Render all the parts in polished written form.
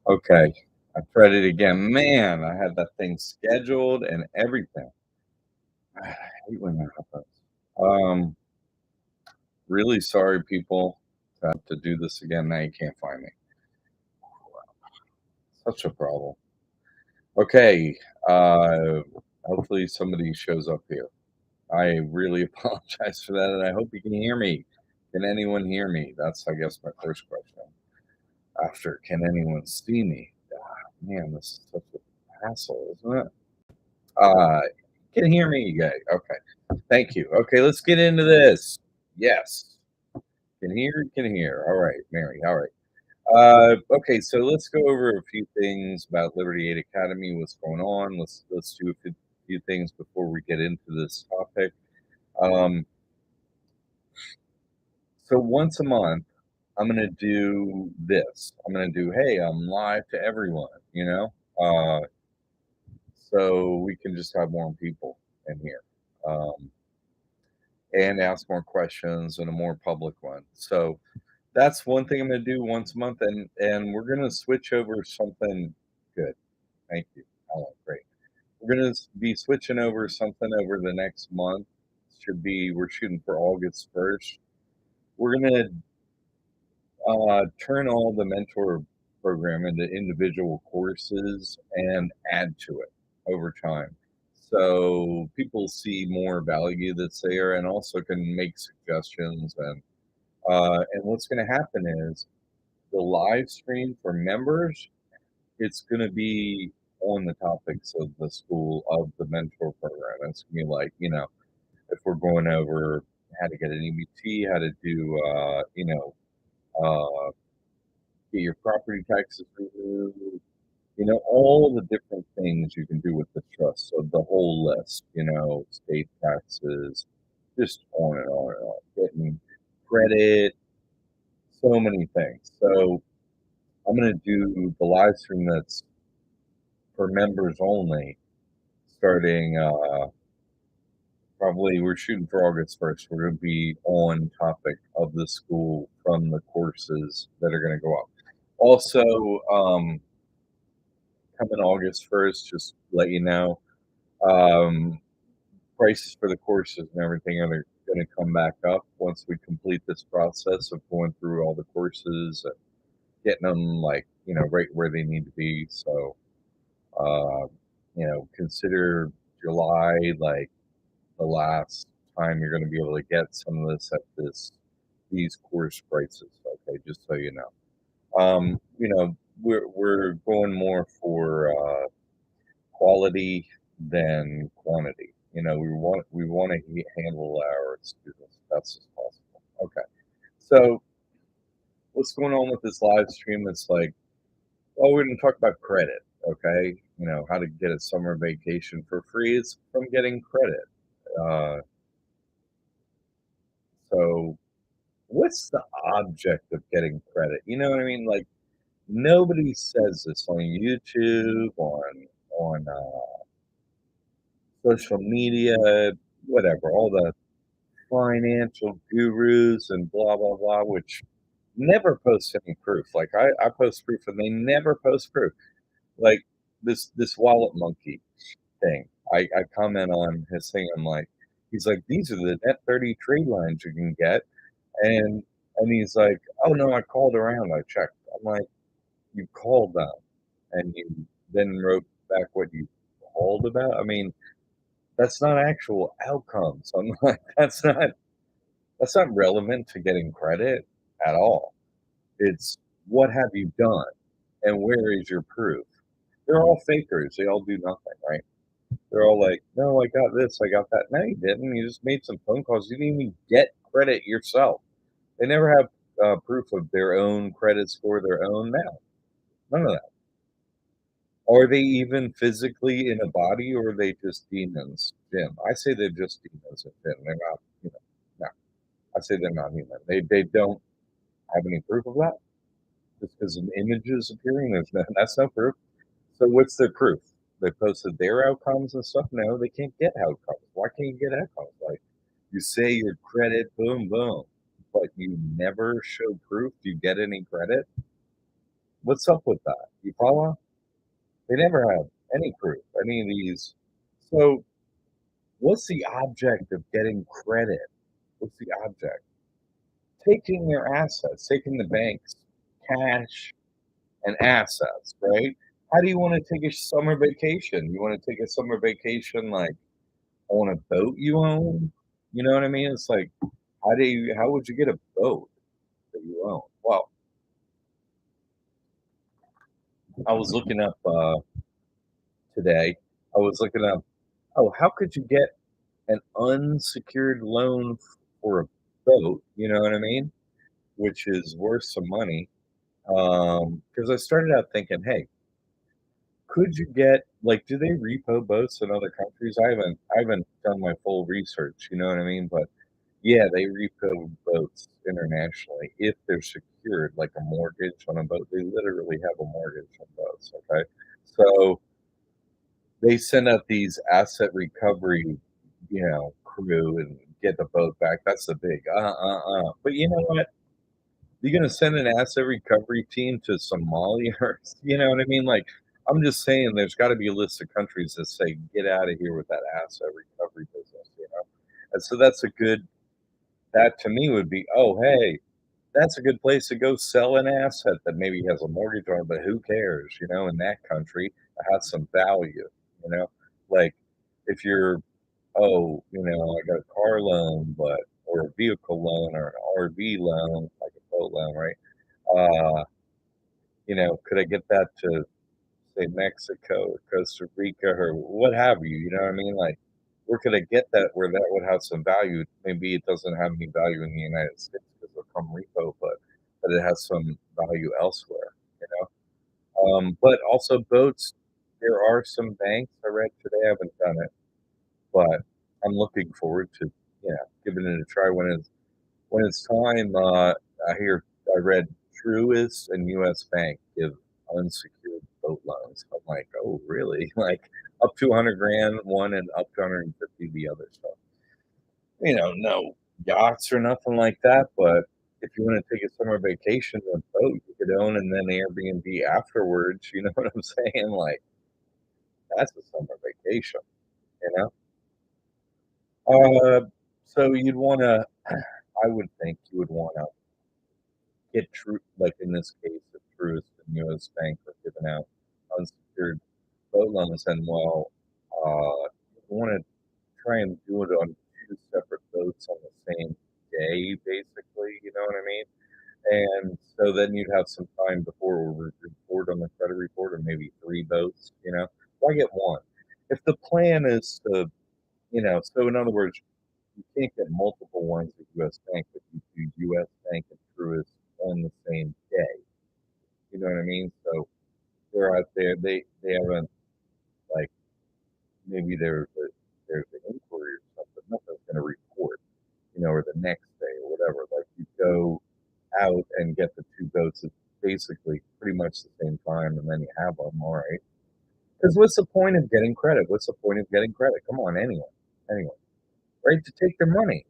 Okay, I tried it again. Man, I had that thing scheduled and everything. I hate when that happens. Um, really sorry, people, to have to do this again. Now you can't find me. Such a problem. Okay, uh, hopefully somebody shows up here. I really apologize for that, and I hope you can hear me. Can anyone hear me? That's, I guess, my first question. After, can anyone see me? Man, this is such a hassle, isn't it? Uh, can hear me, you guys. Okay. Thank you. Okay, let's get into this. Yes. Can hear. All right, Mary. All right. Okay, so let's go over a few things about Liberty Aid Academy, what's going on. Let's do a few things before we get into this topic. Um, so once a month, I'm gonna do this. I'm gonna do, hey, I'm live to everyone, so we can just have more people in here. Um, and ask more questions in a more public one. So that's one thing I'm going to do once a month, and we're going to switch over something good. Thank you, Alan. Great. We're going to be switching over something over the next month. Should be we're shooting for August 1st. We're going to turn all the mentor program into individual courses and add to it over time. So people see more value that's there and also can make suggestions. And what's going to happen is the live stream for members, it's going to be on the topics of the school of the mentor program. It's going to be like, if we're going over how to get an EBT, how to do, uh, get your property taxes removed, all the different things you can do with the trust. So the whole list, state taxes, just on and on and on, getting credit, so many things. So I'm going to do the live stream that's for members only, starting probably we're shooting for August 1st. We're going to be on topic of the school from the courses that are going to go up. Also, coming August 1st, just to let you know, um, prices for the courses and everything are going to come back up once we complete this process of going through all the courses and getting them right where they need to be. So, uh, consider July like the last time you're going to be able to get some of this at these course prices. Okay, just so you know. We're going more for quality than quantity. We want to handle our students as best as possible. Okay, so what's going on with this live stream? It's like, well, we're going to talk about credit. Okay, how to get a summer vacation for free is from getting credit. Uh, so, what's the object of getting credit? You know what I mean? Like nobody says this on YouTube, on social media, whatever. All the financial gurus and blah blah blah, which never post any proof. Like I post proof and they never post proof. Like this wallet monkey thing. I comment on his thing. I'm like, he's like, these are the net 30 trade lines you can get, and he's like, oh no, I called around, I checked. I'm like, you called them, and you then wrote back what you called about. I mean, that's not actual outcomes. I'm like, that's not relevant to getting credit at all. It's what have you done, and where is your proof? They're all fakers. They all do nothing, right? They're all like, "No, I got this, I got that." No, you didn't. You just made some phone calls. You didn't even get credit yourself. They never have proof of their own credit score, their own now. None of that. Are they even physically in a body, or are they just demons, Jim? I say they're just demons, Jim. They're not, no. I say they're not human. They don't have any proof of that. Just because of images appearing, that's no proof. So what's their proof? They posted their outcomes and stuff. No, they can't get outcomes. Why can't you get outcomes? Like you say your credit, boom, boom, but you never show proof. Do you get any credit? What's up with that? You follow? They never have any proof, any of these. So, what's the object of getting credit? What's the object? Taking their assets, taking the bank's cash and assets, right? How do you wanna take a summer vacation? You wanna take a summer vacation, like, on a boat you own? You know what I mean? It's like, how would you get a boat that you own? Well, I was looking up, today, I was looking up, oh, how could you get an unsecured loan for a boat, you know what I mean? Which is worth some money. Because I started out thinking, "Hey, could you get like, do they repo boats in other countries?" I haven't done my full research, you know what I mean? But, yeah, they repo boats internationally if they're secured, like a mortgage on a boat. They literally have a mortgage on boats, okay? So, they send out these asset recovery, crew and get the boat back. That's the big, But you know what? You're gonna send an asset recovery team to Somalia or you know what I mean? Like, I'm just saying there's gotta be a list of countries that say, "Get out of here with that asset recovery business," you know? And so that to me would be, "Oh, hey, that's a good place to go sell an asset that maybe has a mortgage on it, but who cares?" In that country, it has some value, you know? Like, if you're, "Oh, I got a car loan, but or a vehicle loan or an RV loan, like a boat loan, right? Uh, could I get that to, say, Mexico or Costa Rica or what have you, you know what I mean? Like, where could I get that where that would have some value? Maybe it doesn't have any value in the United States because of come repo, but it has some value elsewhere, you know? But also boats, there are some banks I read today, I haven't done it, but I'm looking forward to, giving it a try when it's time. I read Truist and US Bank give unsecured boat loans. I'm like, "Oh, really?" Like, up to 100 grand one and up to 150 the other stuff. No yachts or nothing like that, but if you wanna take a summer vacation on a boat you could own and then Airbnb afterwards, you know what I'm saying? Like, that's a summer vacation, you know? Uh, so you'd wanna I would think you would wanna get true like in this case, if Truist and US Bank are giving out unsecured boat loans, and you wanna try and do it on 2 separate boats on the same day, basically, you know what I mean? And so then you'd have some time before we report on the credit report or maybe 3 boats, you know? Why get 1? If the plan is to, so in other words, you can't get multiple ones at US Bank, but you do US Bank and Truist on the same day. You know what I mean? So they're out there, they haven't, like, maybe there's an inquiry or something, nothing's gonna report, or the next day or whatever. Like, you go out and get the 2 boats at basically pretty much the same time, and then you have them, alright. Because what's the point of getting credit? What's the point of getting credit? Come on, anyone, right? To take their money.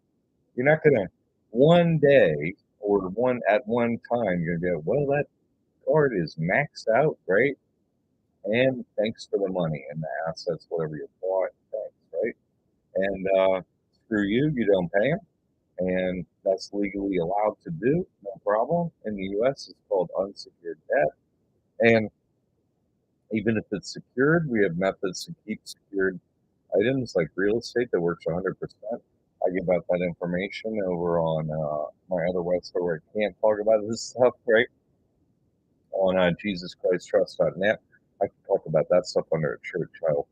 You're not gonna one day or one time, you're gonna go, "Well, that card is maxed out, right? And thanks for the money and the assets, whatever you bought, thanks, right?" And, screw you, you don't pay them, and that's legally allowed to do, no problem. In the US, it's called unsecured debt, and even if it's secured, we have methods to keep secured items like real estate that works 100%. I give out that information over on, my other website where I can't talk about this stuff, right? On, JesusChristTrust.net. I can talk about that stuff under a church title.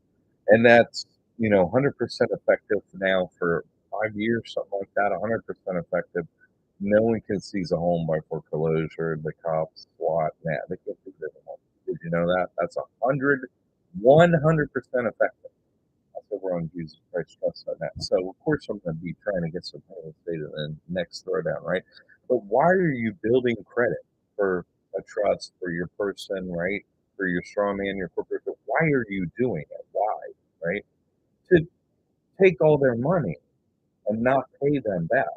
And that's, 100% effective now for 5 years, something like that, 100% effective. No one can seize a home by foreclosure, the cops, SWAT, nah, they can't do it anymore. Did you know that? That's 100% effective. That's over on JesusChristTrust.net. So, of course, I'm gonna be trying to get some real estate in the next throwdown, right? But why are you building credit for a trust, for your person, right? For your straw man, your corporate, why are you doing it? Why, right? To take all their money and not pay them back.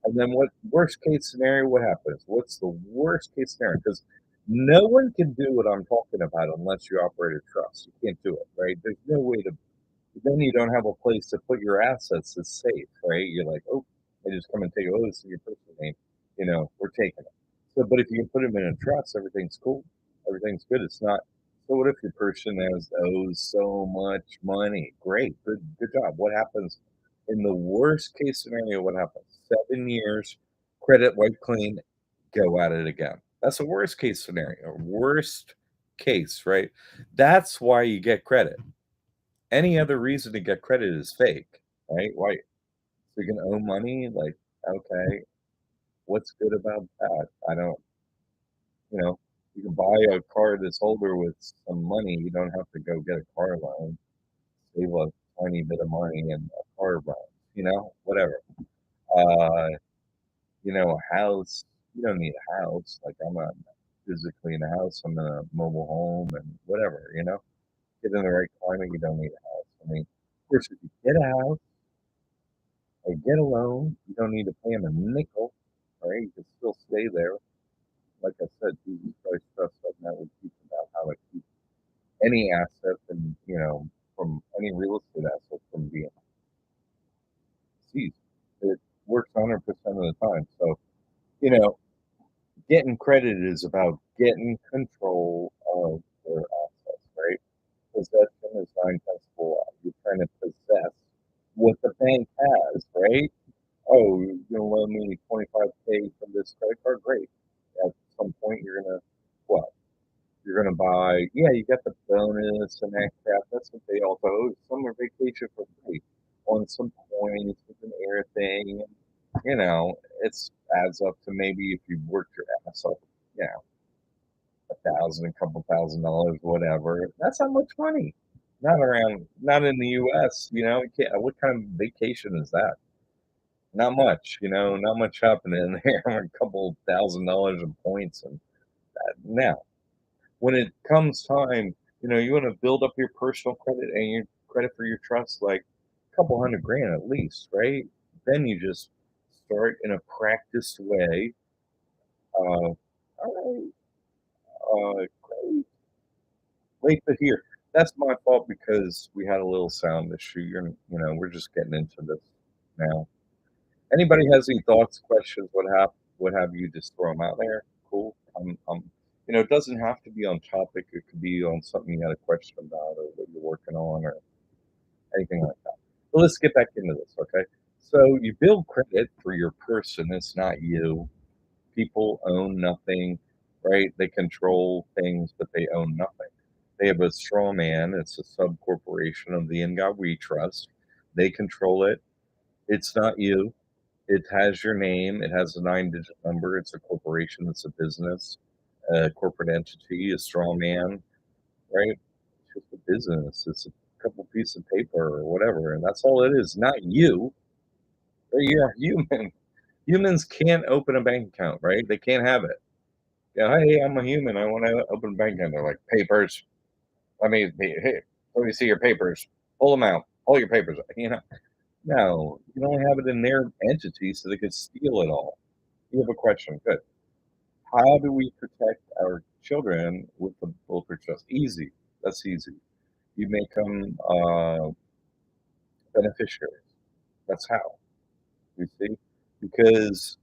And then what worst case scenario, what happens? What's the worst case scenario? Because No one can do what I'm talking about unless you operate a trust. You can't do it, right? There's no way to then you don't have a place to put your assets that's safe, right? You're like, "Oh, they just come and take it. Oh, this is your personal name. We're taking it." So, but if you can put them in a trust, everything's cool. Everything's good. It's not so what if your person has owes so much money? Great. Good job. What happens in the worst case scenario? What happens? 7 years, credit wiped clean, go at it again. That's the worst case scenario. Worst case, right? That's why you get credit. Any other reason to get credit is fake, right? Why so you can owe money? Like, okay, what's good about that? I don't you know, you can buy a car that's older with some money, you don't have to go get a car loan, save a tiny bit of money and a car loan, whatever. Uh, a house, you don't need a house, like, I'm not physically in a house, I'm in a mobile home and whatever, Get in the right climate, you don't need a house. I mean, of course, if you get a house or get a loan, you don't need to pay them a nickel, right? You can still stay there. Like I said, Jesus Christ trust fund that would teach about how to keep any asset and from any real estate asset from being seized. It works 100% of the time. So, you know, getting credit is about getting control of their assets, right? Possession is nine tenths of the law. You're trying to possess what the bank has, right? Oh, you're gonna loan me 25K from this credit card? Great. At some point, you're gonna what? You're gonna buy, yeah, you get the bonus and that crap. That's what they also owe. Summer vacation for free on some points with an air thing. It's adds up to maybe if you worked your ass off, you know, a couple $1,000, whatever. That's not much money. Not in the U.S. You can't, what kind of vacation is that? Not much, not much happening in there. A couple $1,000 in points and now, when it comes time, you want to build up your personal credit and your credit for your trust, like a couple hundred grand at least, right? Then you just start in a practiced way. All right, great, wait to hear. That's my fault because we had a little sound issue. We're just getting into this now. Anybody has any thoughts, questions, what have you, just throw them out there. Cool. It doesn't have to be on topic. It could be on something you had a question about or what you're working on or anything like that. But let's get back into this, okay? So you build credit for your person. It's not you. People own nothing, right? They control things, but they own nothing. They have a straw man. It's a sub corporation of the In God We Trust. They control it. It's not you. It has your name. It has a nine-digit number. It's a corporation. It's a business, a corporate entity, a straw man, right? It's just a business. It's a couple pieces of paper or whatever, and that's all it is. Not you. You're a human. Humans can't open a bank account, right? They can't have it. Yeah, hey, I'm a human. I want to open a bank account. They're like papers. Hey, let me see your papers. Pull them out. Pull your papers. No, you can only have it in their entity so they could steal it all. You have a question. Good. How do we protect our children with the bulletproof trust? Easy. That's easy. You make them beneficiaries. That's how. You see, because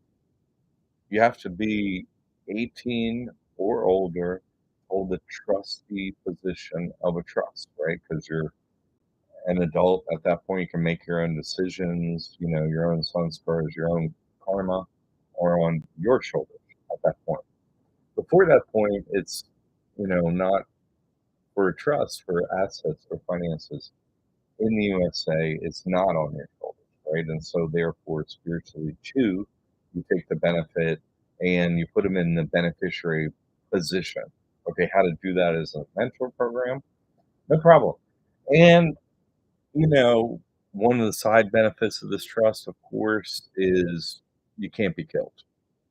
you have to be 18 or older, hold the trustee position of a trust, right? Because you're an adult at that point. You can make your own decisions. Your own sun scars, your own karma, or on your shoulders at that point. Before that point, it's not for a trust for assets or finances in the USA. It's not on your shoulders, right? And so, therefore, spiritually, too, you take the benefit and you put them in the beneficiary position. Okay, how to do that as a mentor program? No problem. And you know, one of the side benefits of this trust, of course, is you can't be killed.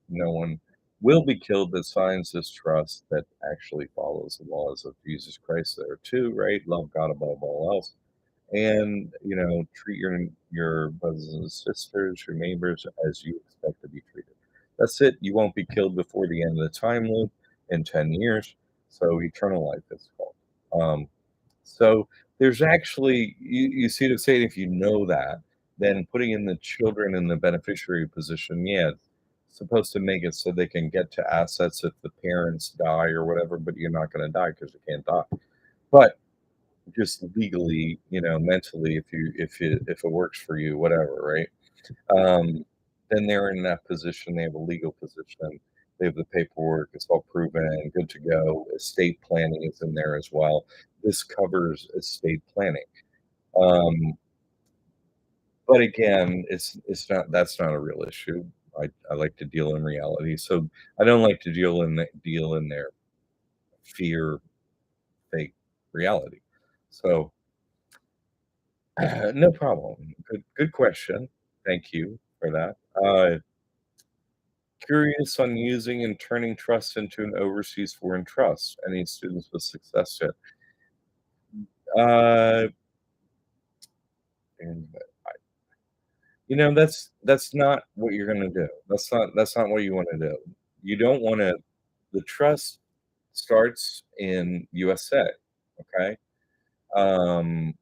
No one will be killed that signs this trust that actually follows the laws of Jesus Christ there too, right? Love God above all else. And, treat your brothers and sisters, your neighbors as you expect to be treated. That's it. You won't be killed before the end of the time loop. in 10 years. So eternal life is called. So there's actually you see to say if you know that, then putting in the children in the beneficiary position, yeah, it's supposed to make it so they can get to assets if the parents die or whatever, but you're not gonna die because you can't die. But just legally, mentally, if it works for you, whatever, right? Um, then they're in that position, they have a legal position, they have the paperwork, it's all proven and good to go. Estate planning is in there as well. This covers estate planning. Um, but again, it's not that's not a real issue. I like to deal in reality, so I don't like to deal in their fear, fake reality. So, no problem. Good question. Thank you for that. Curious on using and turning trust into an overseas foreign trust. Any students with success yet? Uh, and, that's not what you're gonna do. That's not what you wanna do. You don't wanna the trust starts in USA, okay? Um,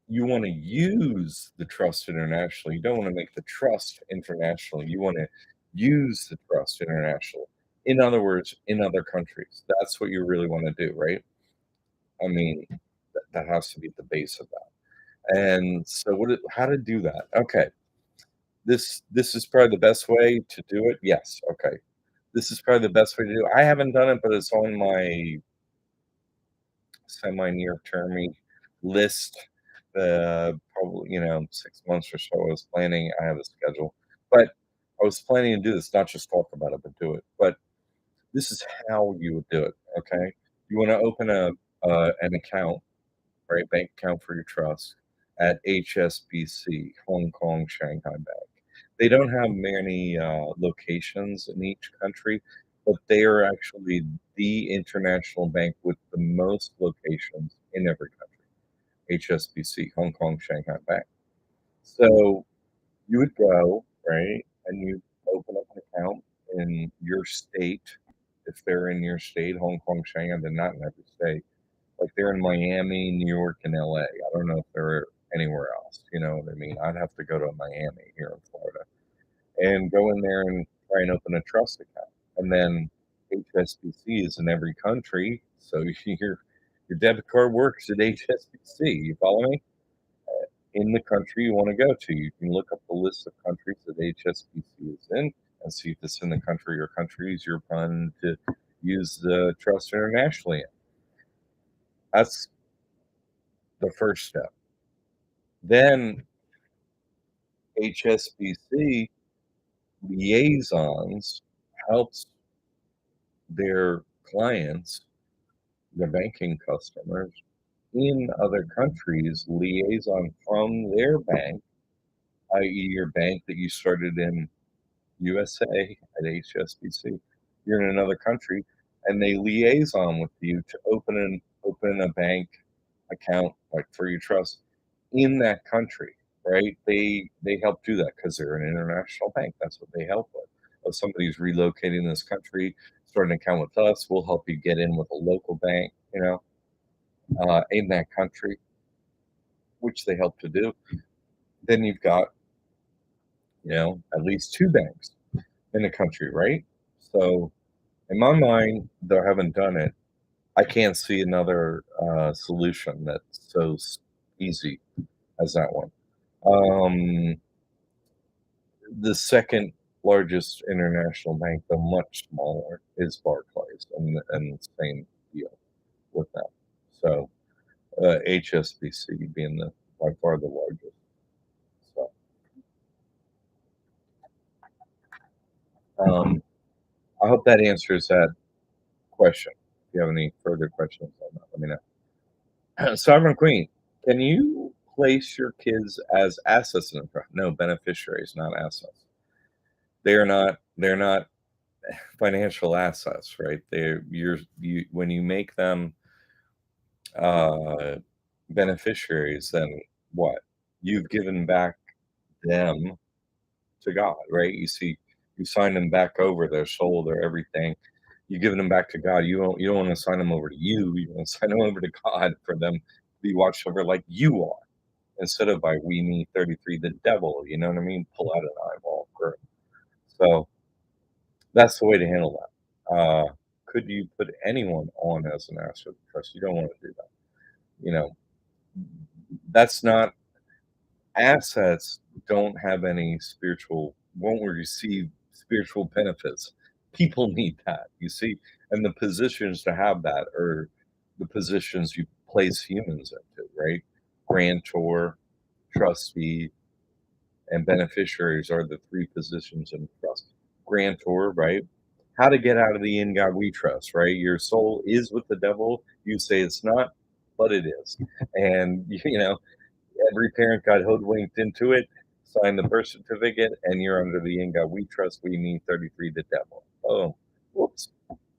you wanna use the trust internationally. You don't wanna make the trust international. You wanna use the trust international. In other words, in other countries. That's what you really wanna do, right? I mean, that has to be the base of that. And so how to do that? Okay. This is probably the best way to do it? Yes, okay. This is probably the best way to do it. I haven't done it, but it's on my semi-near termy list. Probably, 6 months or so I was planning. I have a schedule, but I was planning to do this, not just talk about it, but do it. But this is how you would do it, okay? You wanna open an account, right, bank account for your trust at HSBC, Hong Kong Shanghai Bank. They don't have many, locations in each country, but they are actually the international bank with the most locations in every country, HSBC, Hong Kong Shanghai Bank. So, you would go, right, and you open up an account in your state, if they're in your state, Hong Kong, Shanghai, they're not in every state. Like, they're in Miami, New York, and LA. I don't know if they're anywhere else, you know what I mean? I'd have to go to Miami here in Florida and go in there and try and open a trust account. And then HSBC is in every country, so your debit card works at HSBC. You follow me? In the country you wanna go to, you can look up the list of countries that HSBC is in and see if it's in the country or countries you're planning to use the trust internationally in. That's the first step. Then HSBC liaisons helps their clients, their banking customers in other countries liaison from their bank, i.e., your bank that you started in USA at HSBC. You're in another country, and they liaison with you to open a bank account, like, for your trust in that country, right? They help do that because 'cause they're an international bank, that's what they help with. If somebody's relocating this country, start an account with us, we'll help you get in with a local bank, in that country, which they help to do. Then you've got, at least 2 banks in the country, right? So, in my mind, though I haven't done it, I can't see another, solution that's so easy as that one. Um, the second largest international bank, though much smaller, is Barclays, and same deal with them. So, HSBC being the by far the largest. So, um, I hope that answers that question. If you have any further questions on that, let me know. Sovereign Queen, can you place your kids as assets in the trust? No, beneficiaries, not assets. They're not financial assets, right? When you make them uh, beneficiaries, then what? You've given back them to God, right? You see, you sign them back over, their soul, their everything. You're giving them back to God. You don't wanna sign them over to you. You wanna sign them over to God for them to be watched over like you are, instead of by we, me, 33, the devil, you know what I mean? Pull out an eyeball for so that's the way to handle that. Could you put anyone on as an asset trust? You don't wanna do that. You know, that's not assets don't have any won't receive spiritual benefits. People need that, you see? And the positions to have that are the positions you place humans into, right? Grantor, trustee, and beneficiaries are the three positions in trust. Grantor, right? How to get out of the in God we trust, right? Your soul is with the devil. You say it's not, but it is. And, every parent got hoodwinked into it, signed the birth certificate, and you're under the in God we trust, we mean 33 the devil. Oh, whoops.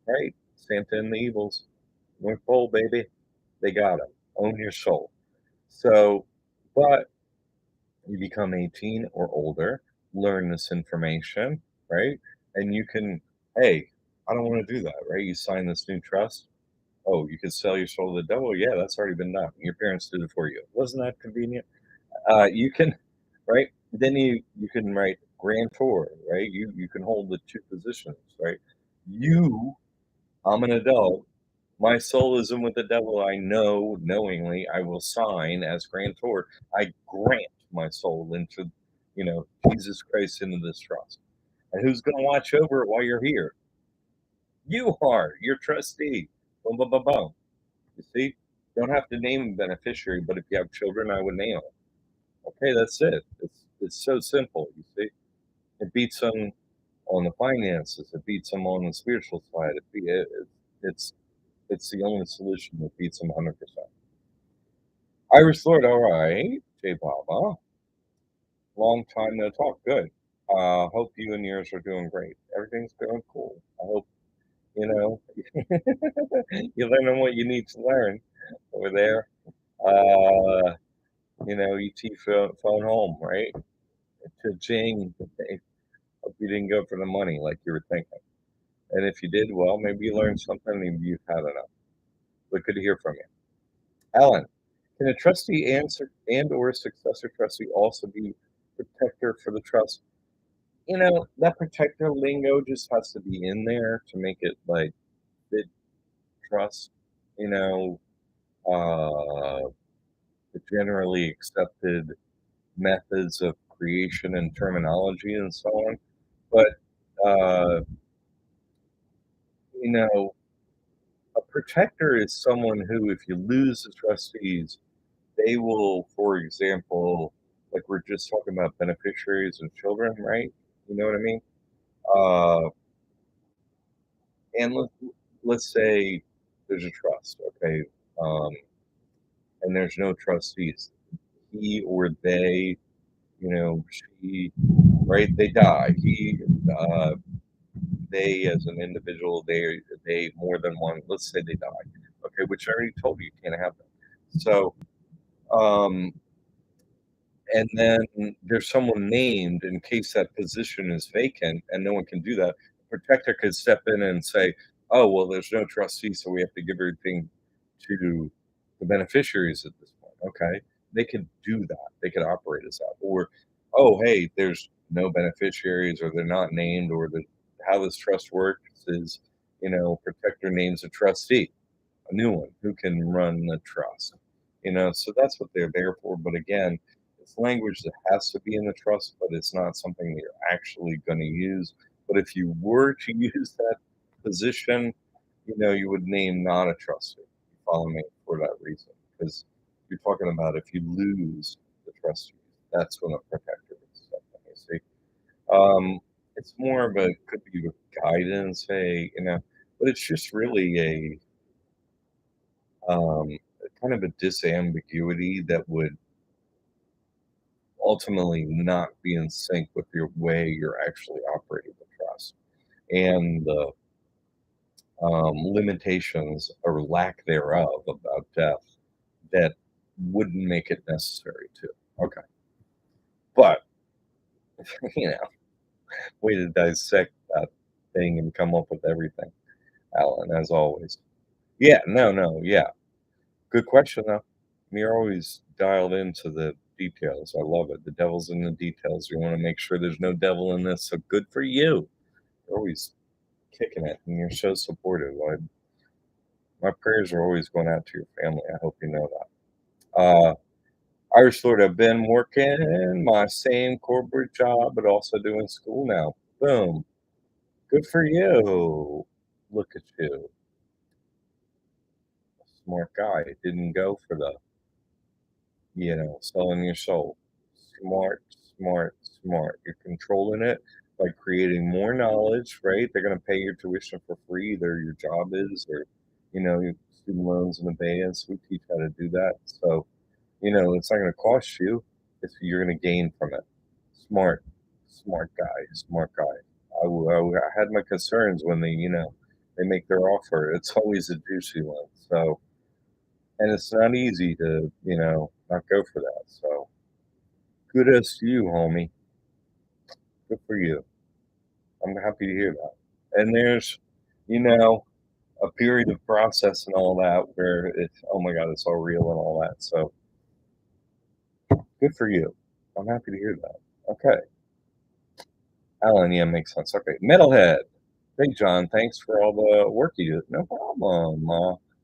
Right. Santa and the evils. North Pole, baby. They got him. Own your soul. So, but you become 18 or older, learn this information, right? And you can, hey, I don't want to do that, right? You sign this new trust. Oh, you could sell your soul to the devil. Yeah, that's already been done. Your parents did it for you. Wasn't that convenient? You can, right? Then you can write grantor, right? You can hold the two positions, right? You, I'm an adult. My soul is in with the devil. I know knowingly I will sign as grantor. I grant my soul into, Jesus Christ into this trust. And who's going to watch over it while you're here? You are, your trustee. Boom, boom, boom, boom. You see? Don't have to name a beneficiary, but if you have children, I would name them. Okay, that's it. It's so simple, you see? It beats them on the finances, it beats them on the spiritual side, it's it's the only solution that beats them 100%. Irish Lord, alright. J Baba, long time no talk, good. Hope you and yours are doing great. Everything's going cool. I hope, you know, you're learning what you need to learn over there. Uh, ET phone home, right? To Jing. Hope you didn't go for the money like you were thinking. And if you did, well, maybe you learned something, maybe you've had enough. But good to hear from you. Alan, can a trustee and or a successor trustee also be protector for the trust? That protector lingo just has to be in there to make it like fit trust, you know, the generally accepted methods of creation and terminology and so on. But, uh, you know, a protector is someone who, if you lose the trustees, they will, for example, like we're just talking about beneficiaries and children, right? You know what I mean? Uh, and let's say there's a trust, okay, um, and there's no trustees. He or they, she, right? They die. Uh, they as an individual, they more than one. Let's say they die, okay, which I already told you can't happen. So, um, and then there's someone named in case that position is vacant and no one can do that. The protector could step in and say, "Oh, well, there's no trustee, so we have to give everything to the beneficiaries at this point." Okay, they could do that. They could operate as that. Or, "Oh, hey, there's no beneficiaries, or they're not named, or how this trust works is, protector names a trustee, a new one who can run the trust." So that's what they're there for. But again, it's language that has to be in the trust, but it's not something that you're actually going to use. But if you were to use that position, you would name not a trustee. You follow me for that reason, because you're talking about if you lose the trustee, that's when a protector is stepping. You see, it's more of a could be with guidance, hey, but it's just really kind of a disambiguity that would ultimately not be in sync with your way you're actually operating the trust and the limitations or lack thereof about death that wouldn't make it necessary to. Okay. But, you know, way to dissect that thing and come up with everything. Alan, as always. Yeah, no, no, yeah. Good question, though. You're always dialed into the details. I love it. The devil's in the details. You wanna make sure there's no devil in this, so good for you. You're always kicking it, and you're so supportive. My prayers are always going out to your family. I hope you know that. I sort of been working my same corporate job, but also doing school now. Boom. Good for you. Look at you. Smart guy. Didn't go for the, selling your soul. Smart, smart, smart. You're controlling it by creating more knowledge, right? They're going to pay your tuition for free, either your job is or, your student loans and abeyance. We teach how to do that. So, it's not going to cost you. You're going to gain from it. Smart, smart guy, smart guy. I had my concerns when they make their offer. It's always a juicy one. So, and it's not easy to, not go for that. So, kudos to you, homie. Good for you. I'm happy to hear that. And there's, you know, a period of process and all that where it's, oh my God, it's all real and all that. So, good for you. I'm happy to hear that. Okay. Alan, yeah, makes sense. Okay. Metalhead. Hey, John, thanks for all the work you do. No problem.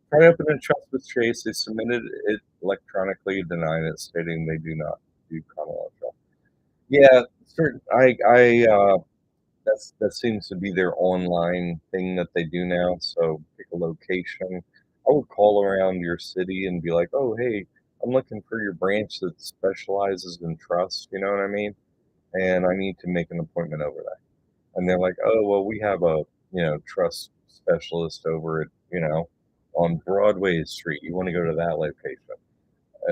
Try to open a trust with Chase. They submitted it electronically, denied it, stating they do not do chronological. Yeah, certain. That seems to be their online thing that they do now. So pick a location. I would call around your city and be like, "Oh, hey, I'm looking for your branch that specializes in trust." You know what I mean? And I need to make an appointment over there. And they're like, "Oh, well, we have a trust specialist over at on Broadway Street. You want to go to that location?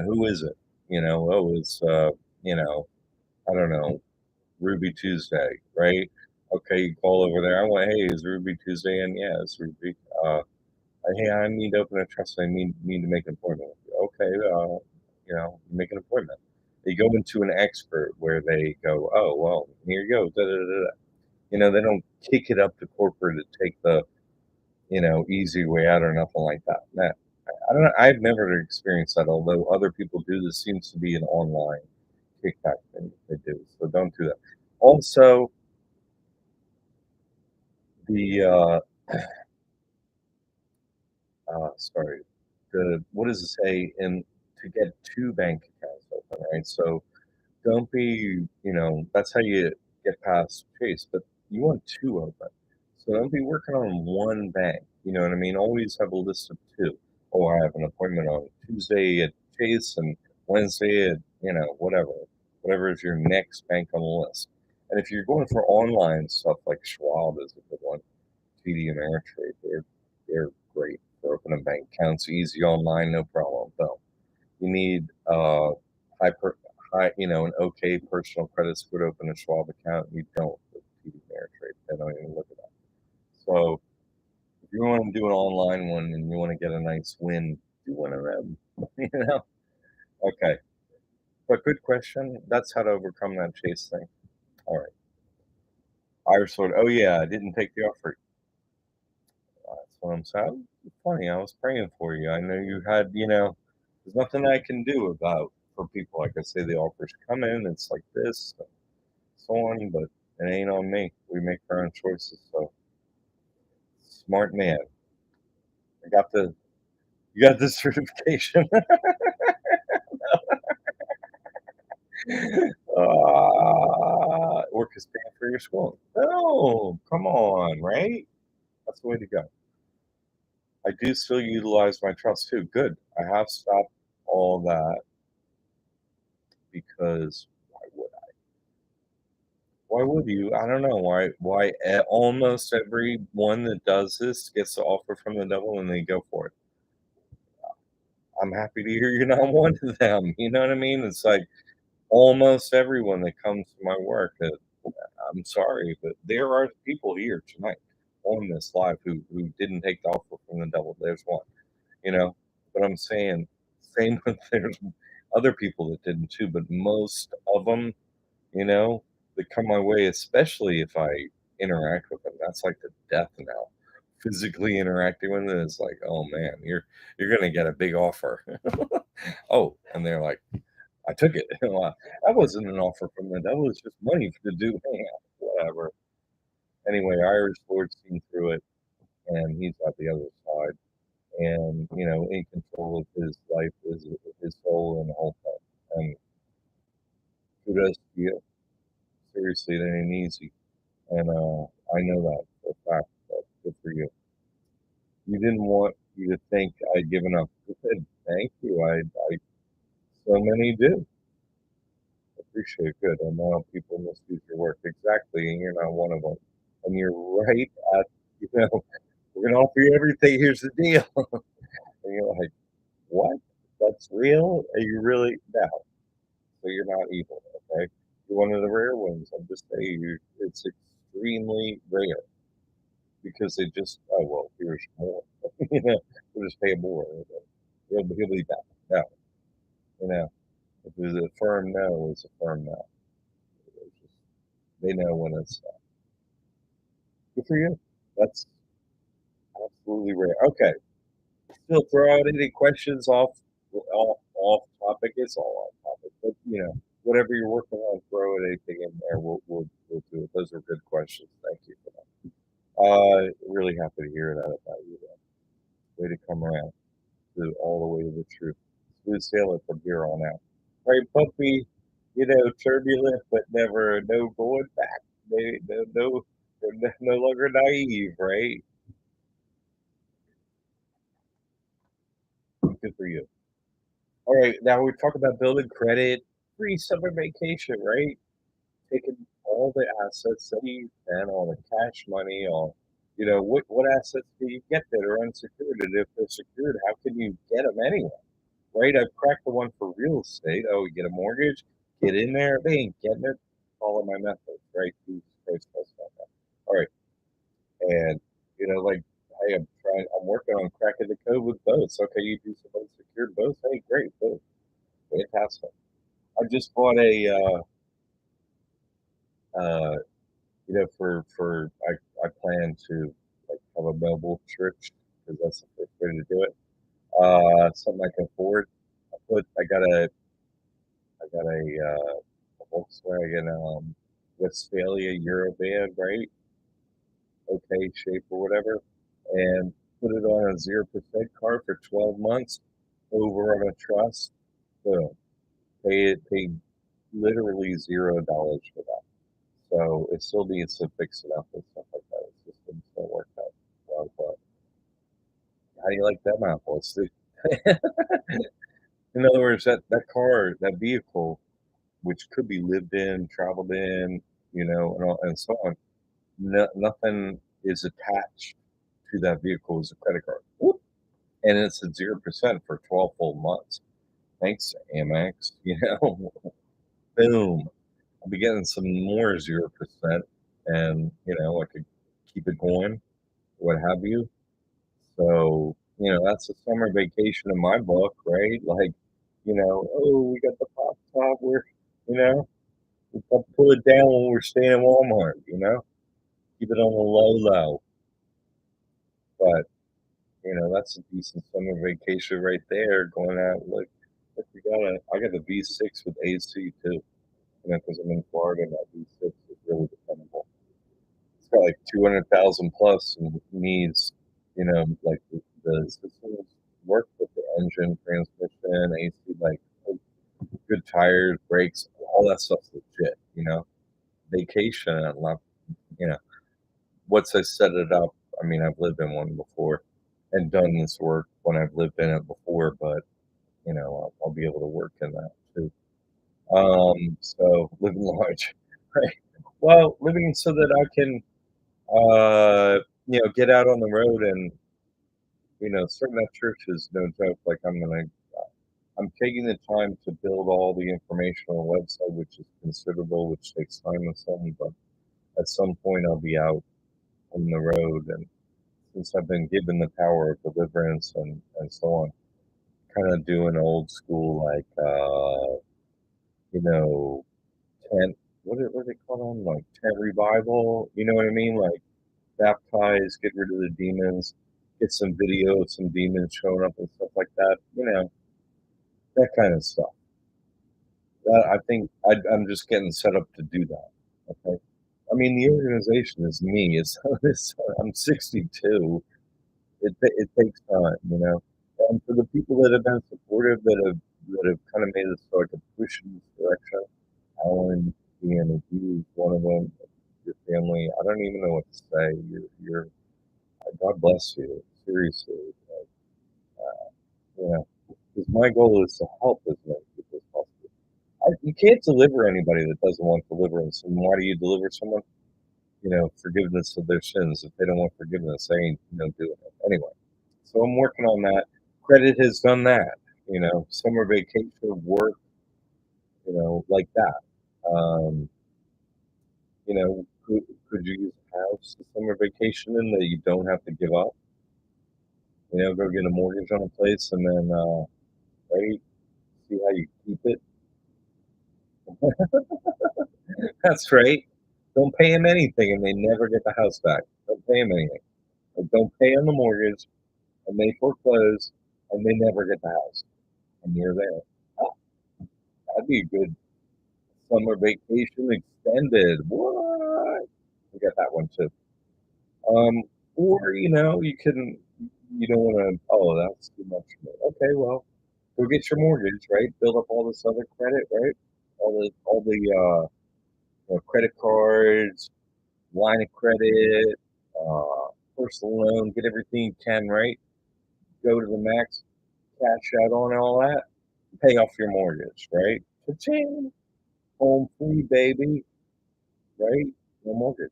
Who is it? Oh, it's you know, I don't know, Ruby Tuesday, right? Okay, you call over there. I want, hey, is Ruby Tuesday in? Yeah, it's Ruby. Uh, hey, I need to open a trust. I need to make an appointment with you. Okay, make an appointment. They go into an expert where they go, oh well, here you go. Da, da, da, da. They don't kick it up to corporate to take the easy way out or nothing like that. Nah, I don't know. I've never experienced that. Although other people do, this seems to be an online kickback thing that they do. So don't do that. Also, the sorry, the what does it say in to get two bank accounts open, right? So don't be, that's how you get past Chase, but you want two open. So don't be working on one bank. You know what I mean? Always have a list of two. Oh, I have an appointment on Tuesday at Chase and Wednesday at, whatever is your next bank on the list. And if you're going for online stuff like Schwab is a good one, TD Ameritrade, they're great for opening bank accounts, easy online, no problem. Though you need high, per, high, an okay personal credit score to open a Schwab account. You don't with TD Ameritrade. They don't even look at that. So if you want to do an online one and you want to get a nice win, do one of them. you know. Okay, but good question. That's how to overcome that Chase thing. All right. Irish Sword. Oh yeah, I didn't take the offer. That's what I'm saying. Funny, I was praying for you. I know you had, there's nothing I can do about for people. Like I say, the offers come in, it's like this, and so on, but it ain't on me. We make our own choices. So smart man. I got the you got the certification. Work is paying for your school. No, come on, right? That's the way to go. I do still utilize my trust too. Good. I have stopped all that because why would why would you? I don't know why almost everyone that does this gets the offer from the devil and they go for it. I'm happy to hear you're not one of them. You know what I mean? It's like almost everyone that comes to my work. I'm sorry, but there are people here tonight on this live who didn't take the offer from the devil. There's one, you know. But I'm saying, same with there's other people that didn't too. But most of them, that come my way, especially if I interact with them. That's like the death knell physically interacting with it, it's like, "Oh, man, you're gonna get a big offer." "Oh," and they're like, "I took it." Well, that wasn't an offer from them, that was just money to do whatever. Anyway, Irish Lord seen through it, and he's at the other side, and, in control of his life, his soul, and the whole thing, and kudos to you. Seriously, it ain't easy, and, I know that for a fact, but good for you. You didn't want you to think I'd given up. Good, thank you, I so many do. Appreciate it, good, and now people misuse your work. Exactly, and you're not one of them. And you're right at, you know, "We're gonna offer you everything, here's the deal." And you're like, "What? That's real? Are you really?" No. So you're not evil, okay? You're one of the rare ones. I'm just saying it's extremely rare because they just, "Oh, well, here's more." We'll just pay more. He'll be back. No, you know, if it's a firm no, it's a firm no. It's just, they know when it's good for you. That's absolutely rare. Okay, still throw out any questions off topic. It's all on topic, but whatever you're working on, throw it anything in there. We'll do it. Those are good questions. Thank you for that. Really happy to hear that about you. Way to come around to all the way to the truth. Smooth sailing from here on out. Right, puppy. Turbulent, but never no going back. No, no longer naive. Right. Good for you. All right, now we talk about building credit. Free summer vacation, right? Taking all the assets that you can, all the cash money, what assets do you get that are unsecured? And if they're secured, how can you get them anyway? Right? I've cracked the one for real estate. Oh, you get a mortgage, get in there, they ain't getting it. Follow my methods, right? Jesus Christ, that's not that. All right, and like, hey, I'm working on cracking the code with boats. Okay, you do some unsecured boats. Hey, great, boom, fantastic. I just bought uh, for I plan to like have a mobile church because that's the first way to do it. Something I can afford. I got a Volkswagen Westphalia Eurovan, right? Okay, shape or whatever, and put it on a 0% card for 12 months over on a trust. Boom. Pay literally $0 for that. So it still needs to fix it up and stuff like that. It just didn't still work out well. But how do you like them apples? In other words, that car, that vehicle, which could be lived in, traveled in, and so on, nothing is attached to that vehicle as a credit card. Whoop, and it's at 0% for 12 full months. Thanks, Amex. Boom. I'll be getting some more 0%, and I could keep it going, what have you. So, that's a summer vacation in my book, right? Like, oh, we got the pop top, you know, we can pull it down when we're staying in Walmart, keep it on the low. But, that's a decent summer vacation right there going out. Like, look, I got a V6 with AC too, because I'm in Florida and that V6 is really dependable. It's got like 200,000 plus and needs, like the systems work with the engine, transmission, AC, like good tires, brakes, all that stuff's legit. Vacation, I love, you know, once I set it up, I mean, I've lived in one before and done this work when I've lived in it before, but, I'll be able to work in that too. So living large, right? Well, living so that I can, get out on the road and, starting that church is no joke. Like I'm taking the time to build all the information on the website, which is considerable, which takes time and so on, but at some point I'll be out on the road. And since I've been given the power of deliverance and so on, kind of doing old school, like, you know, tent, what do they call them? Like tent revival, you know what I mean? Like baptize, get rid of the demons, get some video of some demons showing up and stuff like that, that kind of stuff. I think I'm just getting set up to do that. Okay. I mean, the organization is me. I'm 62. It takes time. And for the people that have been supportive, that have kind of made us start to push in this direction, Alan, Ian, he's one of them. Your family, I don't even know what to say. You're God bless you. Seriously, you know, because my goal is to help as many people as possible. You can't deliver anybody that doesn't want deliverance. And why do you deliver someone? Forgiveness of their sins. If they don't want forgiveness, they ain't doing it anyway. So I'm working on that. Credit has done that. Summer vacation, work, like that. Um, could you use a house a summer vacation in that you don't have to give up? Go get a mortgage on a place and then, right, see how you keep it. That's right. Don't pay them anything and they never get the house back. Don't pay them anything. Like, don't pay on the mortgage and they foreclose and they never get the house. And you're there. Oh, that'd be a good summer vacation extended. What? We got that one too. Um, or you don't want to. Oh, that's too much for me. Okay, well, go get your mortgage, right? Build up all this other credit, right? All the credit cards, line of credit, personal loan, get everything you can, right? Go to the max, cash out on all that, pay off your mortgage, right? Cha-ching, home free, baby, right? No mortgage.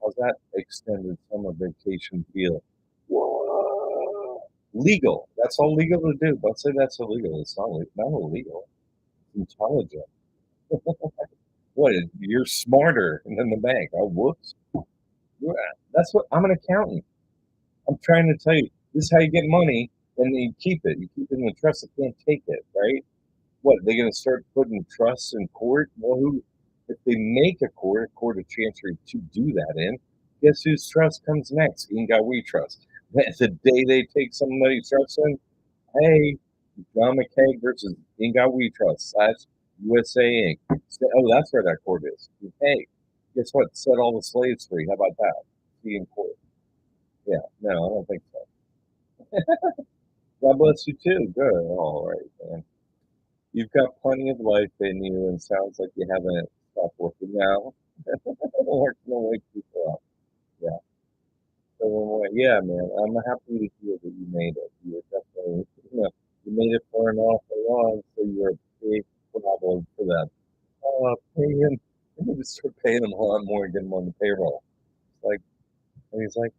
How's that extended summer vacation feel? Whoa. Legal. That's all legal to do. Don't say that's illegal. It's not illegal. It's intelligent. What? You're smarter than the bank. Oh, whoops. Yeah, that's what I'm an accountant. I'm trying to tell you. This is how you get money, and you keep it. You keep it in the trust. They can't take it, right? What, they gonna start putting trusts in court? Well, if they make a court of chancery to do that in, guess whose trust comes next? Inga We Trust. The day they take somebody's trust in, hey, John McCaig versus Inga We Trust / USA Inc. Oh, that's where that court is. Hey, guess what? Set all the slaves free. How about that? See in court. Yeah, no, I don't think so. God bless you too. Good. All right, man. You've got plenty of life in you, and sounds like you haven't stopped working now. Working to wake people up. Yeah. So, yeah, man, I'm happy to hear that you made it. You're definitely, you made it far enough along, so you're a big problem for them. Paying, I need to start paying them a lot more and get them on the payroll. Like, and he's like,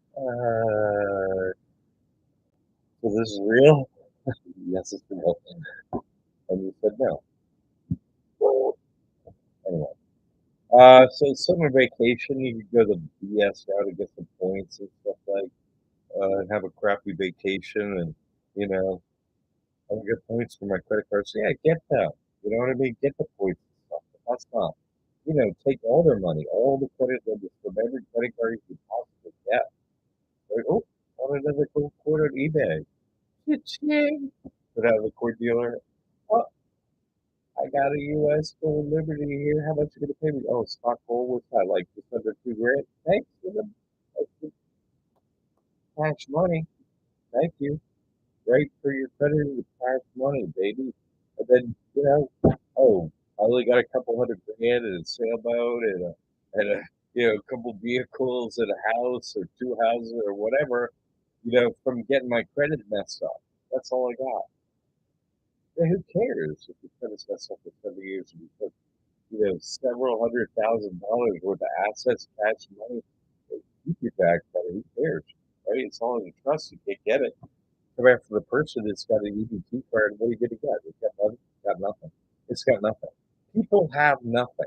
so this is real? Yes, it's real. And you said no. Well, anyway. So summer vacation, you could go the BS route to get some points and stuff and have a crappy vacation and, you know, I don't get points for my credit card. So yeah, get that. You know what I mean? Get the points and stuff. But that's not, take all their money, all the credit limits from every credit card you could possibly get. Like, oh, found another cool quote on eBay. Cha-ching. Would have a court dealer. Oh, I got a U.S. Gold Liberty here. How much you gonna pay me? Oh, stock gold. What's that? Like just under 2 grand. Thanks for the cash money. Thank you. Right for your credit with cash money, baby. And then oh, I only got a couple $100 and a sailboat and a couple vehicles and a house or two houses or whatever. From getting my credit messed up. That's all I got. And who cares if your credit's messed up for 7 years and you put several $100,000 worth of assets, cash money? Keep your back better. Who cares? Right? It's all in trust. You can't get it. Come after the person that's got an EBT card. What are you going to get? It's got nothing. Got nothing. It's got nothing. People have nothing.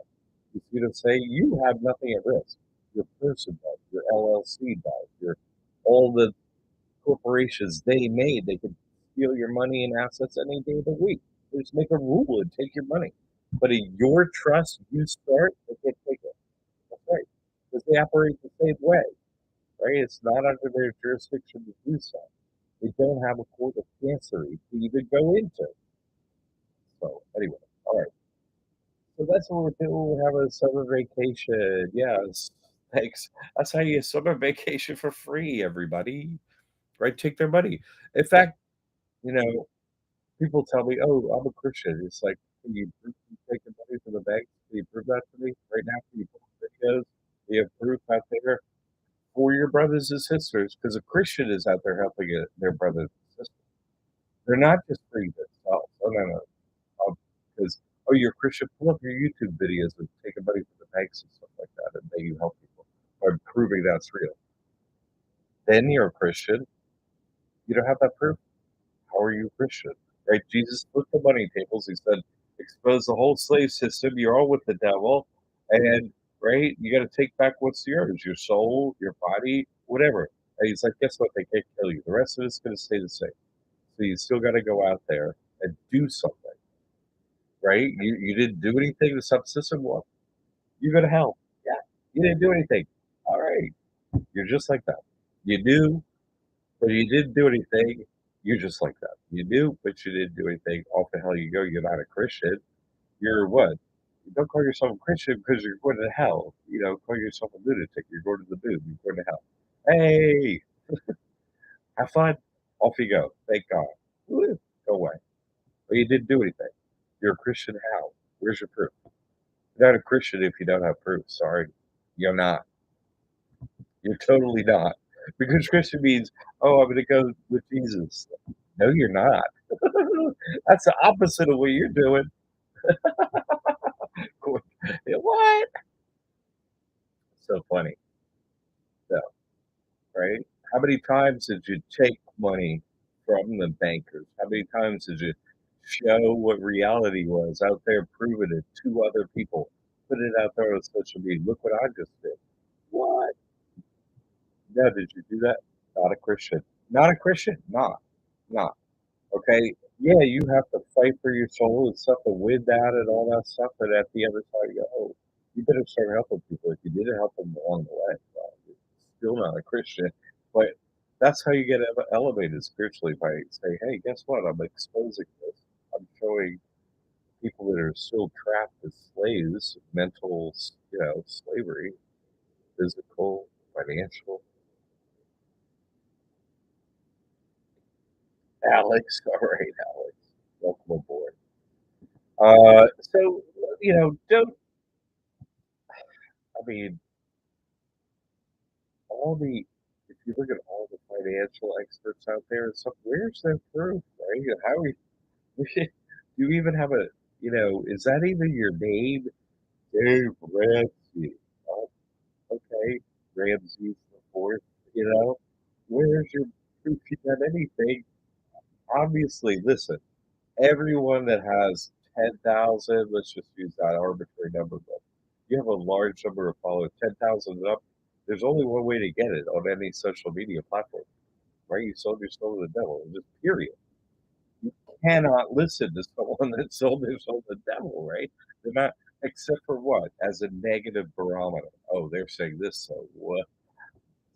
You see what I'm saying? You have nothing at risk. Your person does. Your LLC does. All the corporations they made. They could steal your money and assets any day of the week. They just make a rule and take your money. But in your trust, you start, they can't take it. That's right. because they operate the same way, right? It's not under their jurisdiction to do so. They don't have a court of chancery to even go into. So anyway, all right. So that's what we're doing. We're having a summer vacation. Yes. Thanks. That's how you summer vacation for free, everybody. Right? Take their money. In fact, you know, people tell me, "Oh, I'm a Christian." It's like, "Can you prove you taking money from the bank? Can you prove that to me right now? Can you pull videos? Do you have proof out there for your brothers and sisters?" Because a Christian is out there helping their brothers and sisters. They're not just for themselves. Oh, no, no. Because, "Oh, you're a Christian? Pull up your YouTube videos of taking money from the banks and stuff like that, and then you help people by proving that's real." Then you're a Christian. You don't have that proof. How are you a Christian? Right? Jesus flipped the money tables. He said, expose the whole slave system. You're all with the devil. And, right, you got to take back what's yours your soul, your body, whatever. And he's like, guess what? They can't kill you. The rest of it's going to stay the same. So you still got to go out there and do something, right? You didn't do anything to stop the system. Well, you go to hell. Yeah. You didn't do anything. All right. You're just like that. You knew, but you didn't do anything. You're just like that. You knew, but you didn't do anything. Off the hell you go. You're not a Christian. You're what? You don't call yourself a Christian because you're going to hell. You know, call yourself a lunatic. You're going to the moon. You're going to hell. Hey, have fun. Off you go. Thank God. Woo, go away. But you didn't do anything. You're a Christian how? Where's your proof? You're not a Christian if you don't have proof. Sorry. You're not. You're totally not. Because Christian means, oh, I'm going to go with Jesus. No, you're not. That's the opposite of what you're doing. What? So funny. So, right? How many times did you take money from the bankers? How many times did you show what reality was out there, proving it to other people, put it out there on social media? Look what I just did. What? No, did you do that? Not a Christian. Not a Christian. Not. Okay. Yeah, you have to fight for your soul and stuff and win that and all that stuff. But at the other side, you go, oh, you better start helping people. If you didn't help them along the way, well, you're still not a Christian. But that's how you get elevated spiritually by saying, hey, guess what? I'm exposing this. I'm showing people that are still trapped as slaves, mental, slavery, physical, financial. Alex, all right, Alex, welcome aboard. So, don't I mean, all the if you look at all the financial experts out there and stuff, where's their proof, right? And how we do you even have is that even your name? Dave Ramsey. Oh, okay. Ramsey's the fourth, Where's your proof you done anything? Obviously, listen, everyone that has 10,000, let's just use that arbitrary number, but you have a large number of followers, 10,000 and up, there's only one way to get it on any social media platform, right? You sold your soul to the devil, just period. You cannot listen to someone that sold their soul to the devil, right? They're not, except for what? As a negative barometer. Oh, they're saying this, so what?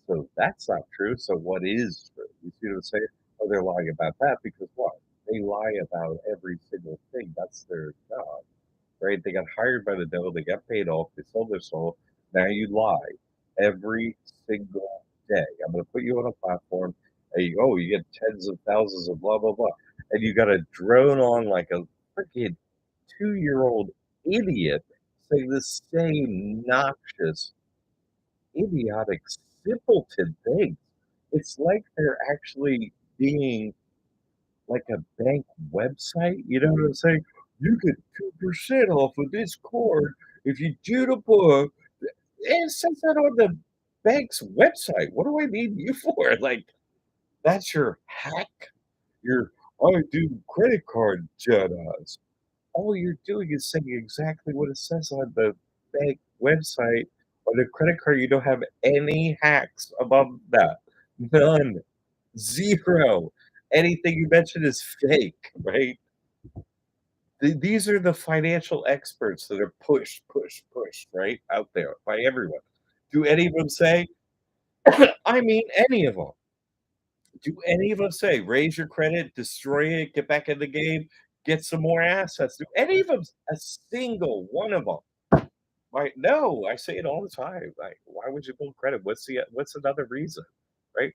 So that's not true. So what is true? You see what I'm saying? Oh, they're lying about that because what? They lie about every single thing. That's their job, right? They got hired by the devil. They got paid off. They sold their soul. Now you lie every single day. I'm going to put you on a platform. And you get tens of thousands of blah, blah, blah. And you got to drone on like a freaking 2-year old idiot saying the same noxious idiotic, simpleton things. It's like they're actually being like a bank website. You know what I'm saying? You get 2% off of this card if you do the book. It says that on the bank's website. What do I need you for? Like, that's your hack. Your I do credit card Jedi's. All you're doing is saying exactly what it says on the bank website. On the credit card, you don't have any hacks above that. None. Zero. Anything you mention is fake, right? These are the financial experts that are pushed, right, out there by everyone Do any of them say I mean, any of them. Do any of them say, "Raise your credit, destroy it, get back in the game, get some more assets"? Do any of them, a single one of them? Right? No, I say it all the time. Like, why would you build credit? What's another reason, right?